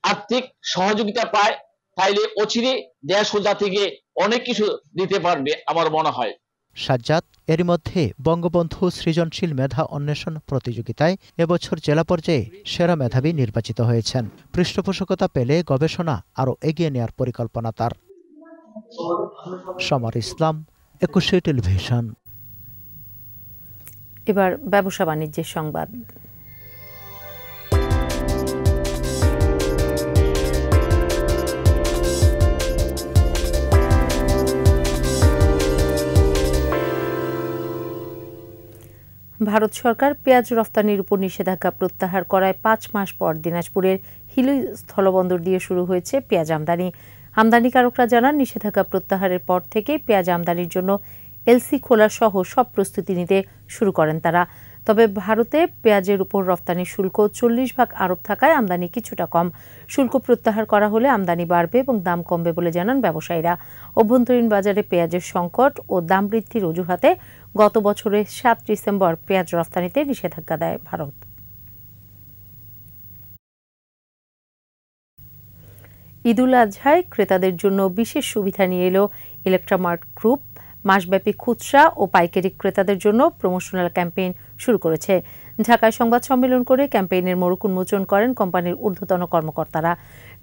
আর্থিক সহযোগিতা পায় তাইলে অচিরে দেশ ও জাতিকে অনেক কিছু দিতে পারবে আমার মনে হয়। সাজ্জাদ এরই মধ্যে বঙ্গবন্ধু সৃজনশীল মেধা অন্বেষণ প্রতিযোগিতায় এবছর জেলা পর্যায়ে সেরা মেধাবী নির্বাচিত হয়েছেন। পৃষ্ঠপোষকতা পেলে গবেষণা আরও এগিয়ে নেওয়ার পরিকল্পনা তার। সমর ইসলাম, ২১শে টেলিভিশন। এবার ব্যবসা বাণিজ্যের সংবাদ। ভারত সরকার পেঁয়াজ রফতানির উপর নিষেধাজ্ঞা প্রত্যাহার করায় ৫ মাস পর দিনাজপুরের হিলি স্থলবন্দর দিয়ে শুরু হয়েছে পেঁয়াজ আমদানি। আমদানিকারকরা জানান, নিষেধাজ্ঞা প্রত্যাহারের পর থেকে পেঁয়াজ আমদানির জন্য এলসি খোলা সহ সব প্রস্তুতি নিতে শুরু করেন তারা। তবে ভারতে পেঁয়াজের উপর রপ্তানি শুল্ক 40% আরোপ থাকায় আমদানি কিছুটা কম। শুল্ক প্রত্যাহার করা হলে আমদানি বাড়বে এবং দাম কমবে বলে জানান ব্যবসায়ীরা। অভ্যন্তরীণ বাজারে পেঁয়াজের সংকট ও দাম বৃদ্ধির অজুহাতে গত বছরের 7 ডিসেম্বর পেঁয়াজ রপ্তানিতে নিষেধাজ্ঞা দেয় ভারত। ঈদুল আজহায় ক্রেতাদের জন্য বিশেষ সুবিধা নিয়ে এলো ইলেকট্রামার্ট গ্রুপ। মাসব্যাপী খুচরা ও পাইকারি ক্রেতাদের জন্য প্রমোশনাল ক্যাম্পেইন শুরু করেছে। ঢাকায় সংবাদ সম্মেলন করে ক্যাম্পেইনের মোড়ক উন্মোচন করেন কোম্পানির ঊর্ধ্বতন কর্মকর্তারা।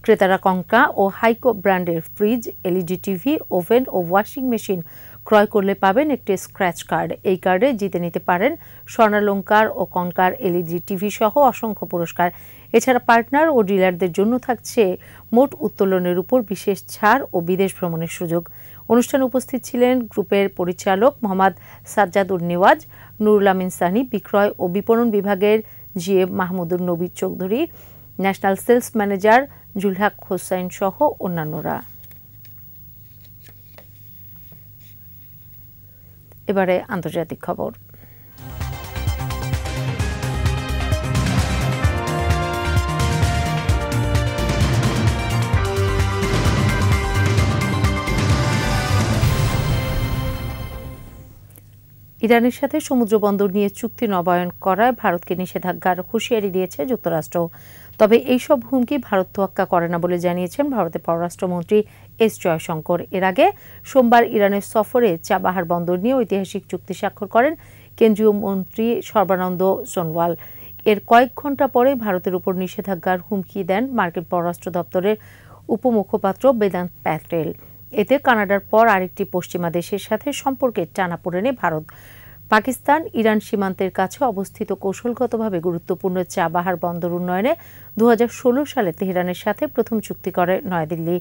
ক্রেতারা কঙ্কা ও হাইকো ব্র্যান্ডের ফ্রিজ, এলইডি টিভি, ওভেন ও ওয়াশিং মেশিন ক্রয় করলে পাবেন একটি স্ক্র্যাচ কার্ড। এই কার্ডে জিতে নিতে পারেন স্বর্ণালংকার ও কঙ্কার এলইডি টিভি সহ অসংখ্য পুরস্কার। এছাড়া পার্টনার ও ডিলারদের জন্য থাকছে মোট উত্তোলনের উপর বিশেষ ছাড় ও বিদেশ ভ্রমণের সুযোগ। অনুষ্ঠানে উপস্থিত ছিলেন গ্রুপের পরিচালক মোহাম্মদ সাজ্জাদুর নেওয়াজ, নুরুল আমিন সানি, বিক্রয় ও বিপণন বিভাগের GM Mahmudur Nabi Chowdhury, national sales manager Zulhaq Hossain সহ অন্যান্যরা। এবারে আন্তর্জাতিক খবর। ইরানের সাথে সমুদ্র বন্দর নিয়ে চুক্তি নবায়ন করায় ভারতকে নিষেধাজ্ঞার হুঁশিয়ারি দিয়েছে যুক্তরাষ্ট্র। তবে এইসব হুমকি ভারত তোয়াক্কা করে না বলে জানিয়েছেন ভারতের পররাষ্ট্রমন্ত্রী এস জয়শঙ্কর। এর আগে সোমবার ইরানের সফরে চাবাহার বন্দর নিয়ে ঐতিহাসিক চুক্তি স্বাক্ষর করেন কেন্দ্রীয় মন্ত্রী সর্বানন্দ সোনোয়াল। এর কয়েক ঘণ্টা পরে ভারতের উপর নিষেধাজ্ঞার হুমকি দেন মার্কিন পররাষ্ট্র দপ্তরের উপমুখপাত্র বেদান্ত প্যাটেল। এতে কানাডার পর আরেকটি পশ্চিমা দেশের সাথে সম্পর্কের টানাপোড়েনে ভারত। পাকিস্তান ইরান সীমান্তের কাছে অবস্থিত কৌশলগতভাবে গুরুত্বপূর্ণ চাবাহার বন্দর উন্নয়নে 2016 সালে তেহরানের সাথে প্রথম চুক্তি করে নয়াদিল্লি,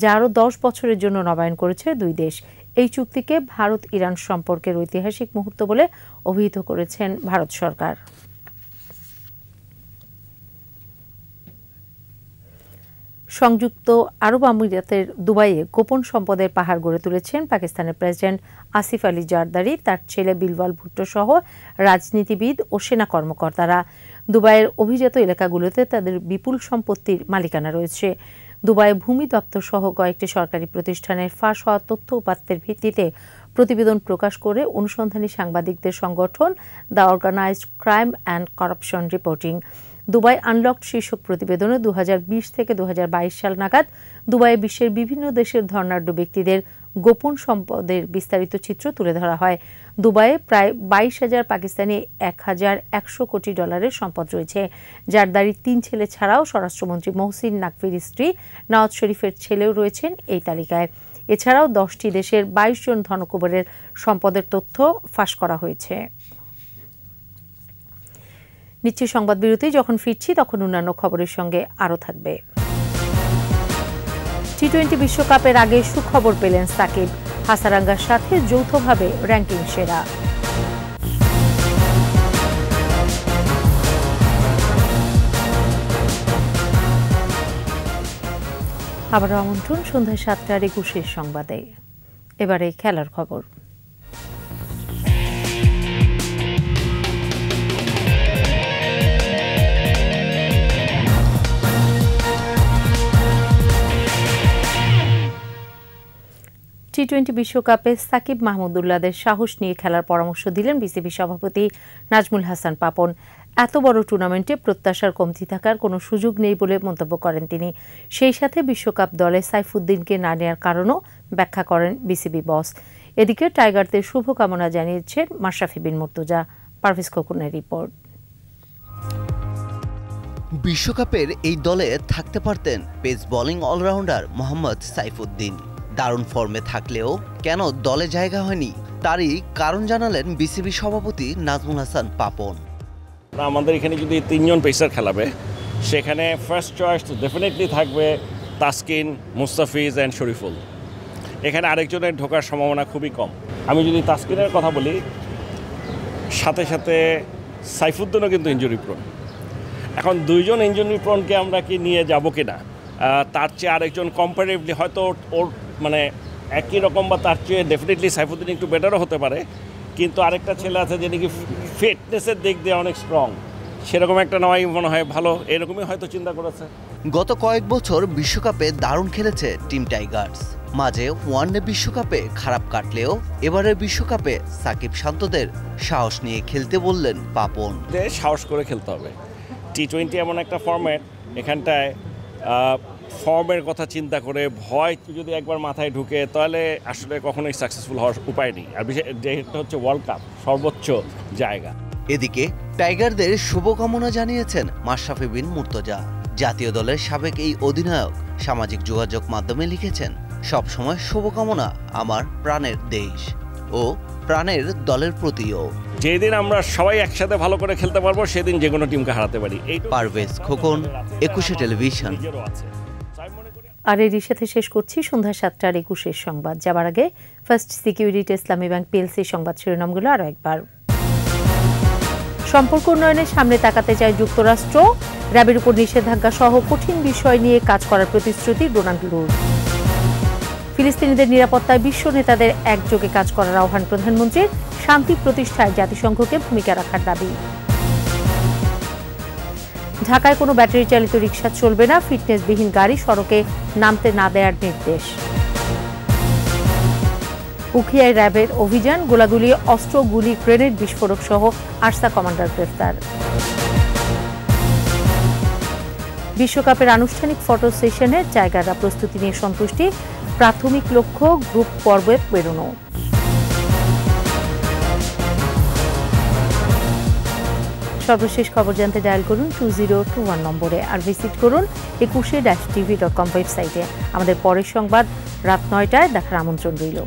যা আরও 10 বছরের জন্য নবায়ন করেছে দুই দেশ। এই চুক্তিকে ভারত ইরান সম্পর্কের ঐতিহাসিক মুহূর্ত বলে অভিহিত করেছেন ভারত সরকার। সংযুক্ত আরব আমিরাতের দুবাইয়ে গোপন সম্পদের পাহাড় গড়ে তুলেছেন পাকিস্তানের প্রেসিডেন্ট আসিফ আলী জারদারি, তার ছেলে বিলওয়াল ভুট্টো সহ রাজনীতিবিদ ও সেনা কর্মকর্তারা। দুবাইয়ের অভিজাত এলাকাগুলোতে তাদের বিপুল সম্পত্তির মালিকানা রয়েছে। দুবাইয়ে ভূমি দপ্তর সহ কয়েকটি সরকারি প্রতিষ্ঠানের ফাঁস হওয়া তথ্য উপাত্তের ভিত্তিতে প্রতিবেদন প্রকাশ করে অনুসন্ধানী সাংবাদিকদের সংগঠন the organized crime and corruption reporting Dubai unlocked শীর্ষক প্রতিবেদনে 2020 থেকে 2022 সাল নাগাদ দুবাইয়ে বিশ্বের বিভিন্ন দেশের ধনাঢ্য ব্যক্তিদের গোপন সম্পদের বিস্তারিত চিত্র তুলে ধরা হয়। দুবাইয়ে প্রায় 22,000 পাকিস্তানি $1,100 কোটি সম্পদ রয়েছে। জারদারির 3 ছেলে ছাড়াও স্বরাষ্ট্রমন্ত্রী মহসিন নাকভির স্ত্রী নওয়াজ শরীফের ছেলেও রয়েছেন এই তালিকায়। এছাড়াও 10টি দেশের 22 জন ধনকুবেরের সম্পদের তথ্য ফাঁস করা হয়েছে। নিচ্ছি সংবাদ বিরতি। যখন ফিরছি তখন অন্যান্য খবরের সঙ্গে আরও থাকবে। টি-20 বিশ্বকাপের আগে সুখবর পেলেন সাকিব, হাসারাঙ্গার সাথে যৌথভাবে র্যাঙ্কিং সেরা। আবারও আমন্ত্রণ সন্ধ্যা 7টার 21 সংবাদে। এবারে খেলার খবর। টি-20 বিশ্বকাপে সাকিব মাহমুদুল্লাহদের সাহস নিয়ে খেলার পরামর্শ দিলেন বিসিবি সভাপতি নাজমুল হাসান পাপন। এত বড় টুর্নামেন্টে প্রত্যাশার কমতি থাকার কোনো সুযোগ নেই বলে মন্তব্য করেন তিনি। সেই সাথে বিশ্বকাপ দলে সাইফুদ্দিনকে না নেওয়ার কারণও ব্যাখ্যা করেন বিসিবি বস। এদিকে টাইগারদের শুভকামনা জানিয়েছেন মাশরাফি বিন মুর্তজা। পারভেজ খোকনের রিপোর্ট। বিশ্বকাপের এই দলে থাকতে পারতেন pace bowling allrounder Mohammad Saifuddin. দারুণ ফর্মে থাকলেও কেন দলে জায়গা হয়নি তারই কারণ জানালেন বিসিবি সভাপতি নাজমুল হাসান পাপন। আমাদের এখানে যদি 3 জন পেসার খেলাবে, সেখানে ফার্স্ট চয়েস ডেফিনেটলি থাকবে তাসকিন, মুস্তাফিজ অ্যান্ড শরীফুল। এখানে আরেকজনের ঢোকার সম্ভাবনা খুবই কম। আমি যদি তাসকিনের কথা বলি, সাথে সাথে সাইফুদ্দিনও কিন্তু ইনজুরি প্রোন। এখন 2 জন ইনজুরি প্রোনকে আমরা কি নিয়ে যাব কিনা, তার চেয়ে আরেকজন কম্পারেটিভলি হয়তো ওর মানে একই রকম বা তার চেয়ে ডেফিনেটলি সাইফুদ্দিন একটু বেটারও হতে পারে, কিন্তু আরেকটা ছেলে আছে যে নাকি ফিটনেসের দিক দিয়ে অনেক স্ট্রং, সেরকম একটা নেওয়াই মনে হয় ভালো, এরকমই হয়তো চিন্তা করেছে। গত কয়েক বছর বিশ্বকাপে দারুণ খেলেছে টিম টাইগার্স। মাঝে ওয়ানডে বিশ্বকাপে খারাপ কাটলেও এবারের বিশ্বকাপে সাকিব শান্তদের সাহস নিয়ে খেলতে বললেন পাপন। সাহস করে খেলতে হবে। টি-20 এমন একটা ফরম্যাট, এখানটায় ফর্মের কথা চিন্তা করে ভয় যদি একবার মাথায় ঢুকে তাহলে আসলে কখনোই সাকসেসফুল হওয়ার উপায় নেই। আর বিশেষ যেটা হচ্ছে ওয়ার্ল্ড কাপ, সর্বোচ্চ জায়গা। এদিকে টাইগারদের শুভকামনা জানিয়েছেন মাশরাফি বিন মুর্তজা। জাতীয় দলের সাবেক এই অধিনায়ক সামাজিক যোগাযোগ মাধ্যমে লিখেছেন, সব সময় শুভকামনা আমার প্রাণের দেশ ও প্রাণের দলের প্রতিও। যেদিন আমরা সবাই একসাথে ভালো করে খেলতে পারবো সেদিন যে কোনো টিমকে হারাতে পারি। পারভেজ খোকন, একুশে টেলিভিশন। আর এরই সাথে শেষ করছি সন্ধ্যা 7টার 21 সংবাদ। যাবার আগে ফার্স্ট সিকিউরিটি ইসলামী ব্যাংক পিএলসি সংবাদ শিরোনামগুলো আরও একবার। সম্পর্ক উন্নয়নের সামনে তাকাতে চায় যুক্তরাষ্ট্র, র্যাবের উপর নিষেধাজ্ঞা সহ কঠিন বিষয় নিয়ে কাজ করার প্রতিশ্রুতি ডোনাল্ডুর। ফিলিস্তিনিদের নিরাপত্তায় বিশ্ব নেতাদের একযোগে কাজ করার আহ্বান প্রধানমন্ত্রীর, শান্তি প্রতিষ্ঠায় জাতিসংঘকে ভূমিকা রাখার দাবি। ঢাকায় কোনো ব্যাটারি চালিত রিকশা চলবে না, ফিটনেসবিহীন গাড়ি সড়কে নামতে না দেওয়ার নির্দেশ। উখিয়ায় র্যাবের অভিযান, গোলাগুলি, অস্ত্র, গুলি, গ্রেনেড বিস্ফোরক সহ আরসা কমান্ডার গ্রেফতার। বিশ্বকাপের আনুষ্ঠানিক ফটো সেশনের জায়গাটা প্রস্তুতি নিয়ে সন্তুষ্টি, প্রাথমিক লক্ষ্য গ্রুপ পর্বে বেরোনো। সর্বশেষ খবর জানতে ডায়াল করুন 2021 নম্বরে, আর ভিজিট করুন 21-tv.com ওয়েবসাইটে। আমাদের পরের সংবাদ রাত 9টায় দেখার আমন্ত্রণ রইল।